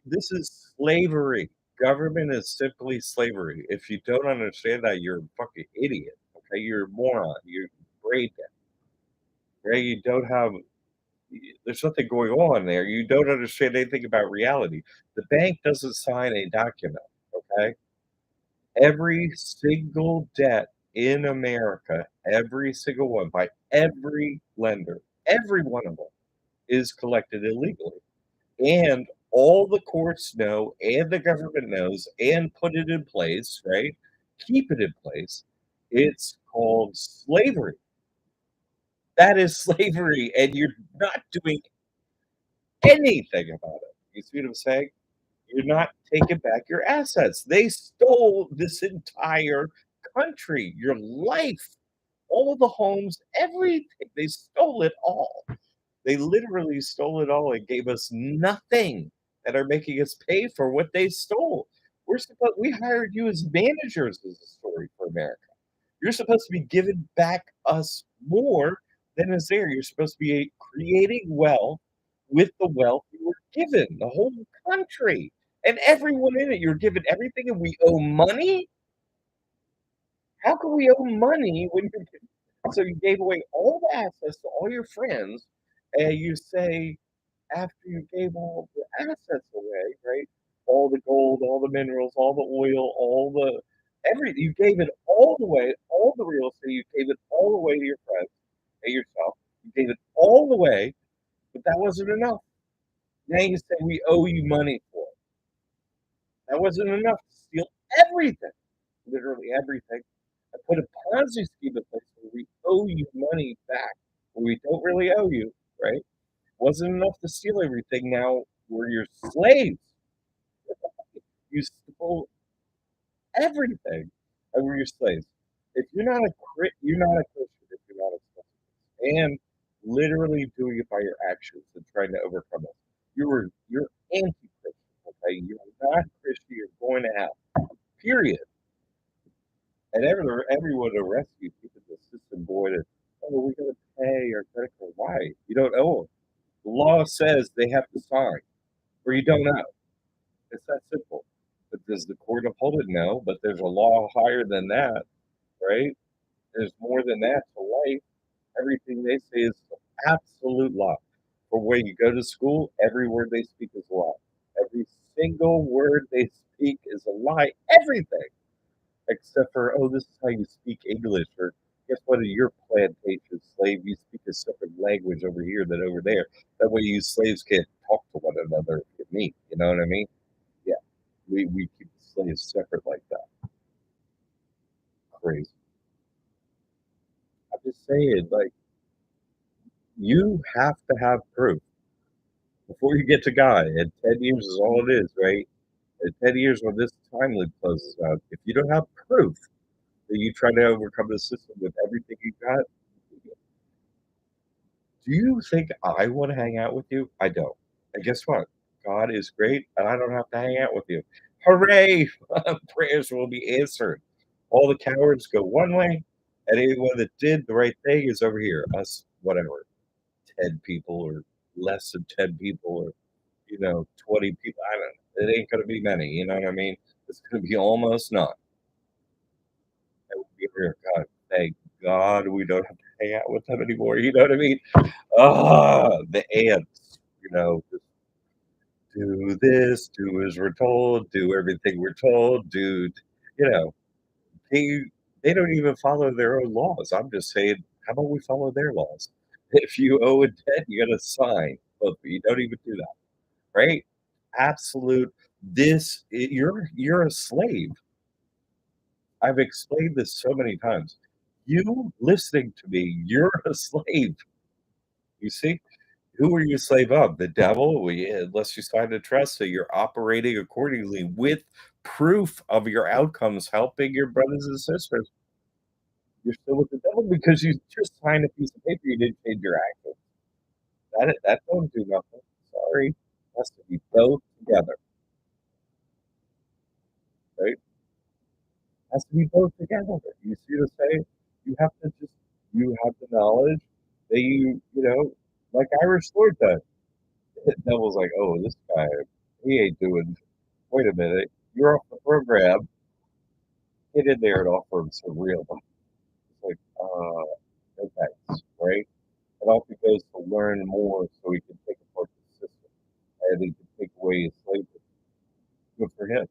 This is slavery. Government is simply slavery. If you don't understand that, you're a fucking idiot. Okay, you're a moron. You're brain dead. Right? You don't have. There's something going on there. You don't understand anything about reality. The bank doesn't sign a document. Okay, every single debt in America, every single one by every lender, every one of them is collected illegally. And all the courts know, and the government knows, and put it in place, right? Keep it in place. It's called slavery. That is slavery, and you're not doing anything about it. You see what I'm saying? You're not taking back your assets. They stole this entire country, your life, all the homes, everything. They stole it all. They literally stole it all and gave us nothing and are making us pay for what they stole. We hired you as managers as a story for America. You're supposed to be giving back us more than is there. You're supposed to be creating wealth with the wealth you were given, the whole country and everyone in it. You're given everything and we owe money? How can we owe money when you're so you gave away all the assets to all your friends and you say after you gave all the assets away, right? All the gold, all the minerals, all the oil, all the everything. You gave it all away, all the real estate. You gave it all away to your friends and yourself. You gave it all away, but that wasn't enough. Now you say we owe you money for it. That wasn't enough to steal everything, literally everything. I put a Ponzi scheme in place where we owe you money back, where we don't really owe you, right? Wasn't enough to steal everything. Now we're your slaves. You stole everything, and we're your slaves. If you're not a Christian. If you're not a Christian, and literally doing it by your actions and trying to overcome it, you're anti-Christian. Okay, you're not Christian. You're going to hell. Period. And everyone arrests you, keeping the system void. And, oh, we got to pay our credit card. Why? You don't owe them. The law says they have to sign, or you don't owe. It's that simple. But does the court uphold it? No. But there's a law higher than that, right? There's more than that to life. Everything they say is absolute law. For when you go to school, every word they speak is a lie. Every single word they speak is a lie. Everything. Except for, oh, this is how you speak English, or guess what? In your plantation slave, you speak a separate language over here than over there. That way, you slaves can't talk to one another if you meet. You know what I mean? Yeah, we keep the slaves separate like that. Crazy. I'm just saying, like, you have to have proof before you get to God, and 10 years is all it is, right? In 10 years, when this time loop closes out, if you don't have proof that you try to overcome the system with everything you got, do you think I wanna hang out with you? I don't. And guess what? God is great, and I don't have to hang out with you. Hooray! Prayers will be answered. All the cowards go one way, and anyone that did the right thing is over here. Us, whatever, 10 people or less than 10 people or, 20 people. I don't know. It ain't gonna be many, you know what I mean? It's gonna be almost none. And we'll be over here, God, thank God we don't have to hang out with them anymore, you know what I mean? Ah, the ants, just do this, do as we're told, do everything we're told, do, you know, they they don't even follow their own laws. I'm just saying, how about we follow their laws? If you owe a debt, you gotta sign. But you don't even do that, right? Absolute. You're a slave. I've explained this so many times. You listening to me, you're a slave. You see? Who are you a slave of? The devil? Unless you sign a trust, so you're operating accordingly with proof of your outcomes, helping your brothers and sisters. You're still with the devil because you just signed a piece of paper, you didn't change your actions. That don't do nothing. Sorry. Has to be both together, right? Has to be both together. You see what I'm saying? You have to just you have the knowledge that like Irish Lord does. The devil's like, oh, this guy, he ain't doing. Wait a minute, you're off the program. Get in there and offer him some real money. It's like, no thanks, right? It all goes to learn more so he can take apart the system and he can take away his slavery. Good for him.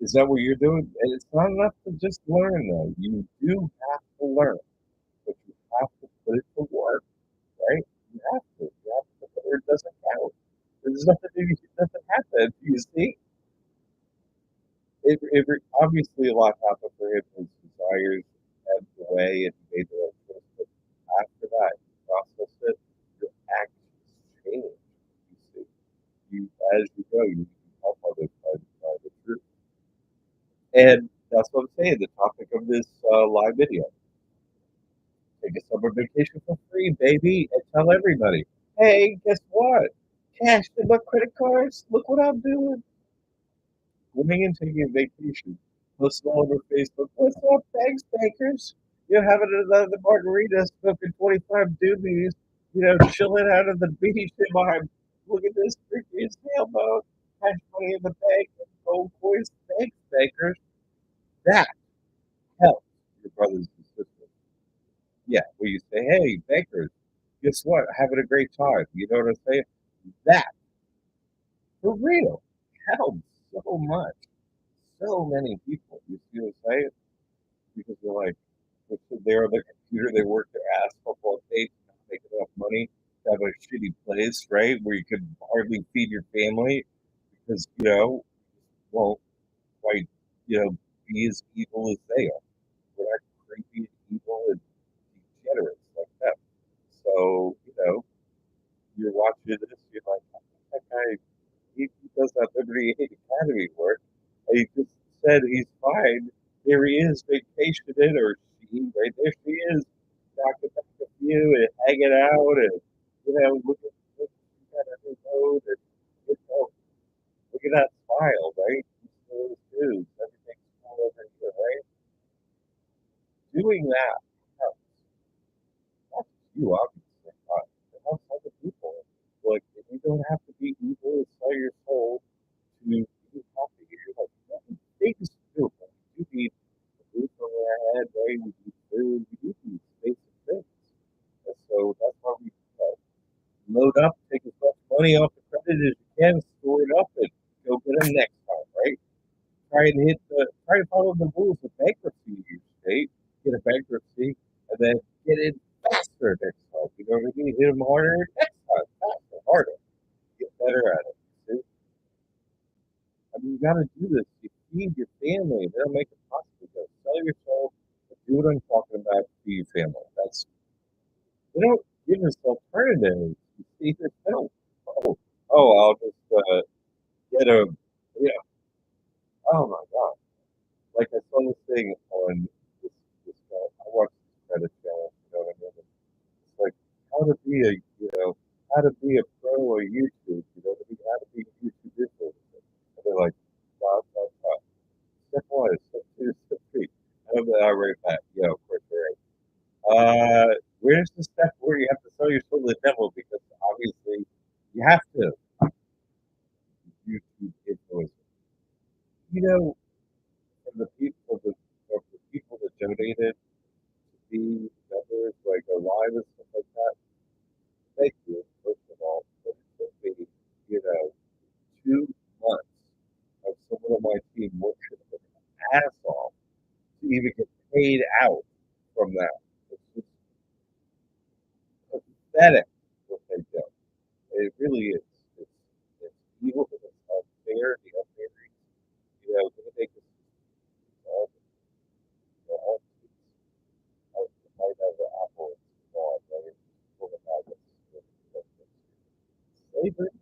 Is that what you're doing? And it's not enough to just learn, though. You do have to learn, but you have to put it to work, right? You have to. You have to, or it doesn't count. There's nothing. It doesn't happen. You see, obviously a lot happened for him. His desires ebbed away, and he made the right choice. But after that, you process it. Your actions change. You see, as you go, you help others by the truth. And that's what I'm saying. The topic of this live video: take a summer vacation for free, baby, and tell everybody, hey, guess what? Cash in my credit cards. Look what I'm doing. Going and taking a vacation. Post all over Facebook. What's up, thanks, bankers? You're having another margarita, smoking 25 doobies, chilling out on the beach in my, look at this freaking sailboat, cash money in the bank, and gold coins. Thanks, bankers. That helps your brothers and sisters. Yeah, where you say, hey, bankers, guess what? Having a great time. You know what I'm saying? That, for real, helps so much. So many people. You see what I'm saying? Because they're like, they're on the computer, they work their ass off all day, not make enough money to have a shitty place, right? Where you can hardly feed your family because, won't quite, be as evil as they are. We're not creepy and evil and degenerates like that. So, you're watching this, you're like, that guy, he does that Liberty Academy work. And he just said he's fine. There he is vacationing, or she, right there she is, knocking back a few and hanging out, and, look she got on her road, and, look at that smile, right? Those dudes, everything's all over here, right? Doing that helps. Not just you, obviously, but it helps other people. Like, you don't have to be evil and sell your soul to be happy. You're like, nothing big is doable. You need a roof over our head, right? We need food. We need these basic things. And so that's why we load up, take as much money off the credit as you can, store it up, and go get them next time, right? Try to follow the rules of bankruptcy in your state. Get a bankruptcy, and then get in faster next time. You know what I mean? Hit them harder next time, faster, harder. Get better at it. See? I mean, you got to do this. You feed your family. They'll make it possible. Go sell your soul. Do what I'm talking about to your family. They don't give us alternatives. You see, they don't. I'll just get a, yeah. Oh my God. Like I saw this thing on this guy. I watched this credit challenge. You know what I mean? It's like how to be a, how to be a pro on YouTube. You know what I mean? How to be a YouTube influencer. And they're like, dot, dot, dot. Step one, step two, step three. And I read that. Yeah, of course, you're right. Where's the step where you have to sell your soul to the devil? Because obviously you have to. YouTube influencer. You know, from the people that donated to be members, like alive and stuff like that. Thank you, first of all. But it took me, you know, 2 months of someone on my team working their ass off to even get paid out from that. It's just pathetic what they do. It really is. It's, it's evil, it's unfair, the unfair, they make us all, all might have the apple and small, right? Full of maggots. Slavery,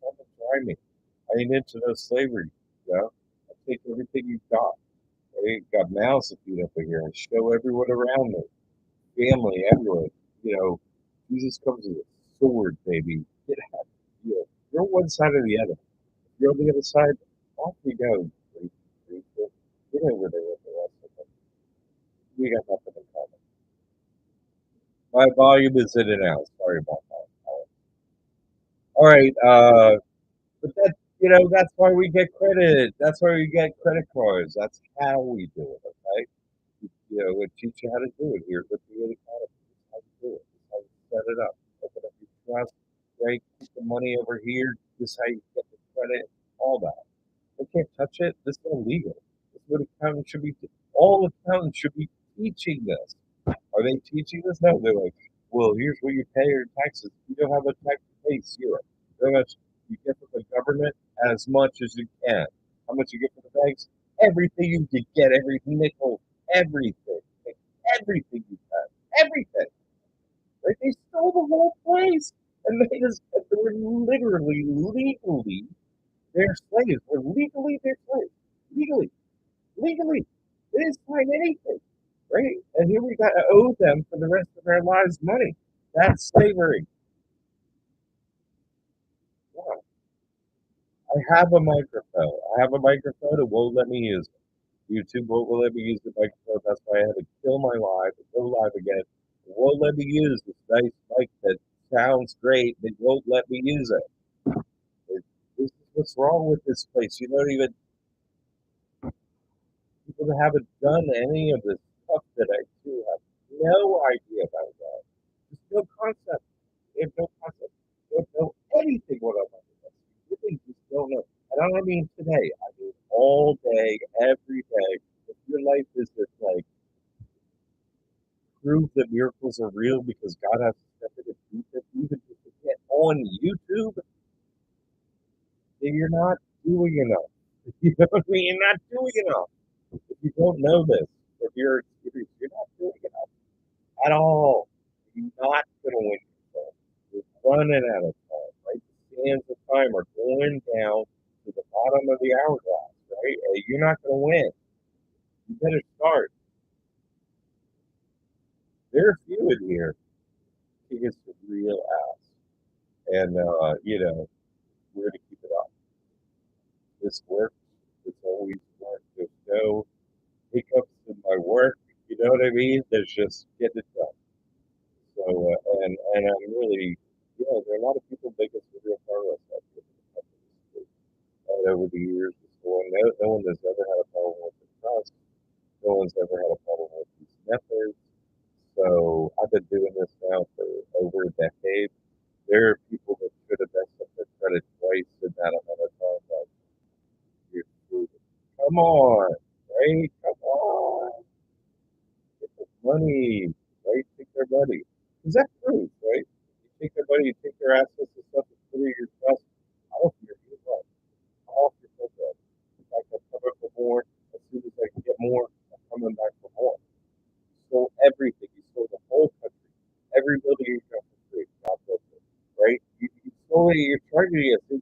come and try me. I ain't into no slavery, I take everything you've got. I ain't got mouths to feed up in here. I show everyone around me, family, everyone. Jesus comes with a sword, baby. Get out. You're on one side or the other. You're on the other side. Off we go. Get over there with the rest of them. We got nothing in common. My volume is in and out. Sorry about that. All right. But that's why we get credit. That's why we get credit cards. That's how we do it. Okay. We teach you how to do it here. But the economy, how to do it. This is how you set it up. Open up your trust, right? Keep the money over here. This is how you get the credit. All that. They can't touch it. This is illegal. This is what accountants should be. All accountants should be teaching this. Are they teaching this? No, they're like, well, here's what you pay your taxes. You don't have a tax to pay, zero. How much you get from the government? As much as you can. How much you get from the banks? Everything you can get, every nickel, everything. Like, everything you can. Everything. Like, they stole the whole place. And they were literally, legally, their slaves. Were legally their slaves. Legally. Legally. They didn't sign anything. Right? And here we got to owe them for the rest of our lives money. That's slavery. Yeah. I have a microphone. I have a microphone. It won't let me use it. YouTube won't let me use the microphone. That's why I had to kill my live and go live again. It won't let me use this nice mic that sounds great. It won't let me use it. This is what's wrong with this place. You don't even people that haven't done any of this stuff that I do have no idea about that. There's no concept. They have no concept. They don't know anything what I'm doing. You really just don't know. And I don't mean today. I mean all day, every day. If your life is just like prove that miracles are real because God has to step in and do this, even if you get on YouTube, then you're not doing enough. You know what I mean? You're not doing enough. If you don't know this, if you're not doing enough at all. You're not going to win control. You're running out of time, right? The sands of time are going down to the bottom of the hourglass, right? And you're not going to win. You better start. There are few in here. He gets the real ass. And, we're going to keep it up. This works. It's always worked. There's no hiccups in my work. You know what I mean? There's just get it done. So, and I'm really, there are a lot of people making some real progress out here in the company. And over the years, it's going, no one has ever had a problem with the trust. No one's ever had a problem with these methods. So I've been doing this now for over a decade. There are people that should have messed up their credit twice in that amount of time. Like, come on, right? Come on, get the money, right? Take their money. Because that proves, right? You take their money, you take their assets and stuff, and put it in your trust. I'll hear you right. I'll hear you right. In fact, I'm coming for more. As soon as I can get more, I'm coming back for more. You stole everything. You stole the whole country. Every building you got for free. God bless it. Right? You stole it. You're charging us. And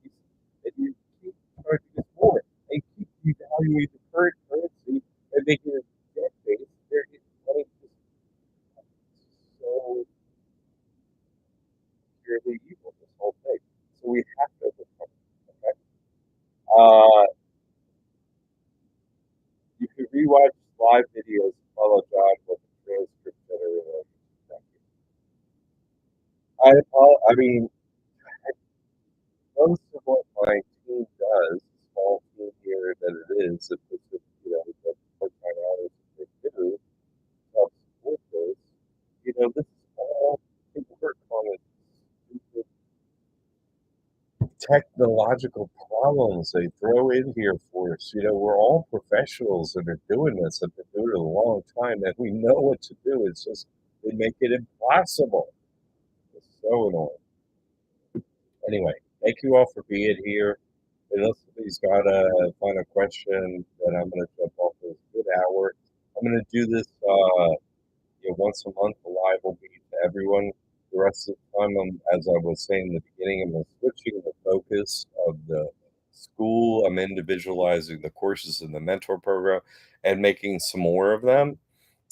you keep charging us more. They keep devaluing the current currency and making it debt based. They're getting money just so purely evil, this whole thing. So we have to overcome it. Okay? Uh, you can rewatch live videos, follow John with the transcript generator. Thank you. I mean, most of what my team does, small team here that it is, it puts it, the part-time hours that they do, help support this. This is all they work on it. Technological problems they throw in here for us. We're all professionals that are doing this, have been doing it a long time, and we know what to do. It's just they make it impossible. It's so annoying. Anyway, thank you all for being here. Unless somebody's got a final question, then I'm going to jump off this good hour. I'm going to do this once a month. The live will be to everyone. The rest of the time, as I was saying in the beginning, I'm switching the focus of the school. I'm individualizing the courses in the mentor program and making some more of them.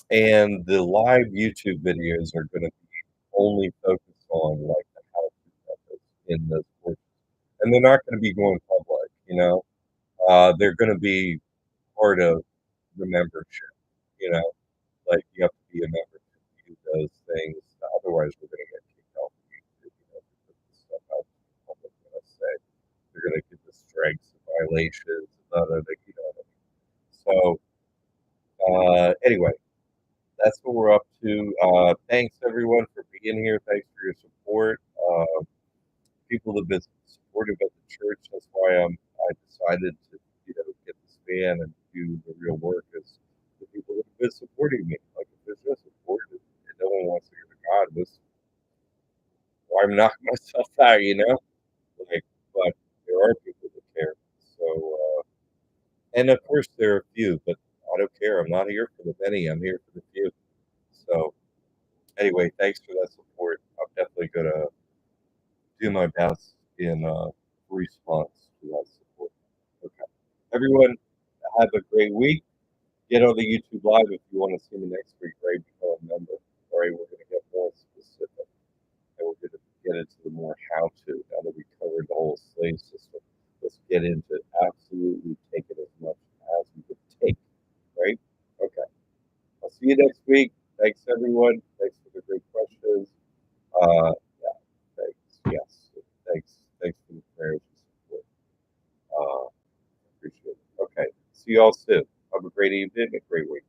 And the live YouTube videos are going to only focus on, like, the how-to methods in those courses, and they're not gonna be going public, you know? They're gonna be part of the membership, you know? Like, you have to be a member to do those things, otherwise we're gonna get kicked off of YouTube, you know, if we put this stuff out to the public, let's say. They're gonna get the strikes and violations and other, you know what I mean? So, anyway, that's what we're up to. Thanks everyone for being here. Thanks for your support. People have been supportive of the church. That's why I decided to, you know, get this van and do the real work. Is the people that have been supporting me. Like if there's no support and no one wants to hear to God, why I'm knocking myself out, you know? Like, but there are people that care. So, and of course there are a few, but I don't care. I'm not here for the many. I'm here for the few. So anyway, thanks for that support. I'm definitely gonna do my best in response to that support. Okay. Everyone, have a great week. Get on the YouTube Live if you want to see me next week, right? Become a member. All right, we're going to get more specific and we're going to get into the more how to. Now that we covered the whole slave system, let's get into absolutely taking as much as we can take, right? Okay. I'll see you next week. Thanks, everyone. Thanks for the great questions. Yeah, thanks. Yes, thanks. Thanks for the prayers and support. Appreciate it. Okay. See y'all soon. Have a great evening, a great week.